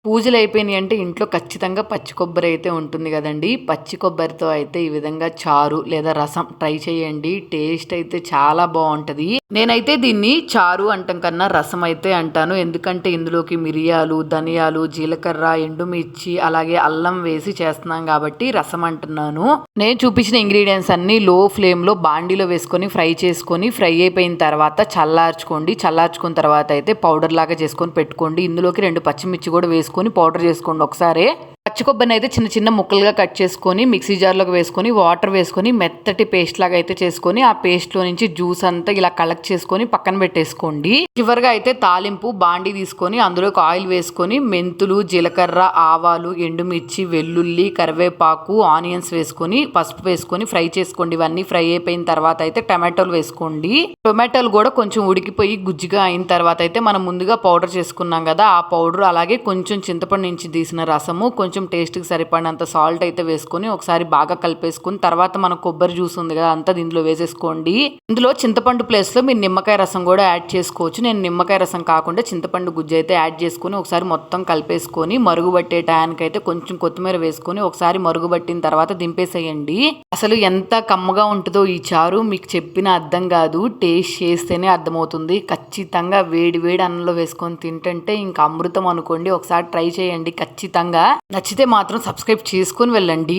పూజలు అయిపోయినాయి అంటే ఇంట్లో ఖచ్చితంగా పచ్చి కొబ్బరి అయితే ఉంటుంది కదండి. పచ్చి కొబ్బరితో అయితే ఈ విధంగా చారు లేదా రసం ట్రై చేయండి. టేస్ట్ అయితే చాలా బాగుంటది. నేనైతే దీన్ని చారు అంటాం కన్నా రసం అయితే అంటాను. ఎందుకంటే ఇందులోకి మిరియాలు, ధనియాలు, జీలకర్ర, ఎండుమిర్చి అలాగే అల్లం వేసి చేస్తున్నాం కాబట్టి రసం అంటున్నాను. నేను చూపించిన ఇంగ్రీడియంట్స్ అన్ని లో ఫ్లేమ్ లో బాండీలో వేసుకొని ఫ్రై అయిపోయిన తర్వాత చల్లార్చుకోండి. చల్లార్చుకున్న తర్వాత అయితే పౌడర్ లాగా చేసుకొని పెట్టుకోండి. ఇందులోకి 2 పచ్చిమిర్చి కూడా వేసుకొని పౌడర్ చేసుకోండి ఒకసారి. పచ్చి కొబ్బరిని అయితే చిన్న చిన్న ముక్కలుగా కట్ చేసుకొని మిక్సీ జార్లోకి వేసుకొని వాటర్ వేసుకొని మెత్తటి పేస్ట్ లాగా అయితే చేసుకొని ఆ పేస్ట్లో నుంచి జ్యూస్ అంతా ఇలా కలెక్ట్ చేసుకొని పక్కన పెట్టేసుకోండి. చివరిగా అయితే తాలింపు బాండి తీసుకొని అందులోకి ఆయిల్ వేసుకొని మెంతులు, జీలకర్ర, ఆవాలు, ఎండుమిర్చి, వెల్లుల్లి, కరివేపాకు, ఆనియన్స్ వేసుకొని పసుపు వేసుకొని ఫ్రై చేసుకోండి. ఇవన్నీ ఫ్రై అయిపోయిన తర్వాత అయితే టమాటోలు వేసుకోండి. టొమాటోలు కూడా కొంచెం ఉడికిపోయి గుజ్జుగా అయిన తర్వాత అయితే మనం ముందుగా పౌడర్ చేసుకున్నాం కదా, ఆ పౌడర్ అలాగే కొంచెం చింతపండు నుంచి తీసిన రసము, కొంచెం టేస్ట్కి సరిపడినంత సాల్ట్ అయితే వేసుకొని ఒకసారి బాగా కలిపేసుకుని తర్వాత మన కొబ్బరి జ్యూస్ ఉంది కదా అంతా దీంట్లో వేసేసుకోండి. ఇందులో చింతపండు ప్లేస్లో మీరు నిమ్మకాయ రసం కూడా యాడ్ చేసుకోవచ్చు. నేను నిమ్మకాయ రసం కాకుండా చింతపండు గుజ్జు అయితే యాడ్ చేసుకుని ఒకసారి మొత్తం కలిపేసుకొని మరుగుబట్టే టయానికి అయితే కొంచెం కొత్తిమీర వేసుకొని ఒకసారి మరుగుబట్టిన తర్వాత దింపేసేయండి. అసలు ఎంత కమ్మగా ఉంటుందో ఈ చారు మీకు చెప్పిన అర్థం కాదు, టేస్ట్ చేస్తేనే అర్థమవుతుంది. ఖచ్చితంగా వేడి వేడి అన్నంలో వేసుకొని తింటుంటే ఇంకా అమృతం అనుకోండి. ఒకసారి ట్రై చేయండి ఖచ్చితంగా. నచ్చితే మాత్రం సబ్స్క్రైబ్ చేసుకొని వెళ్ళండి.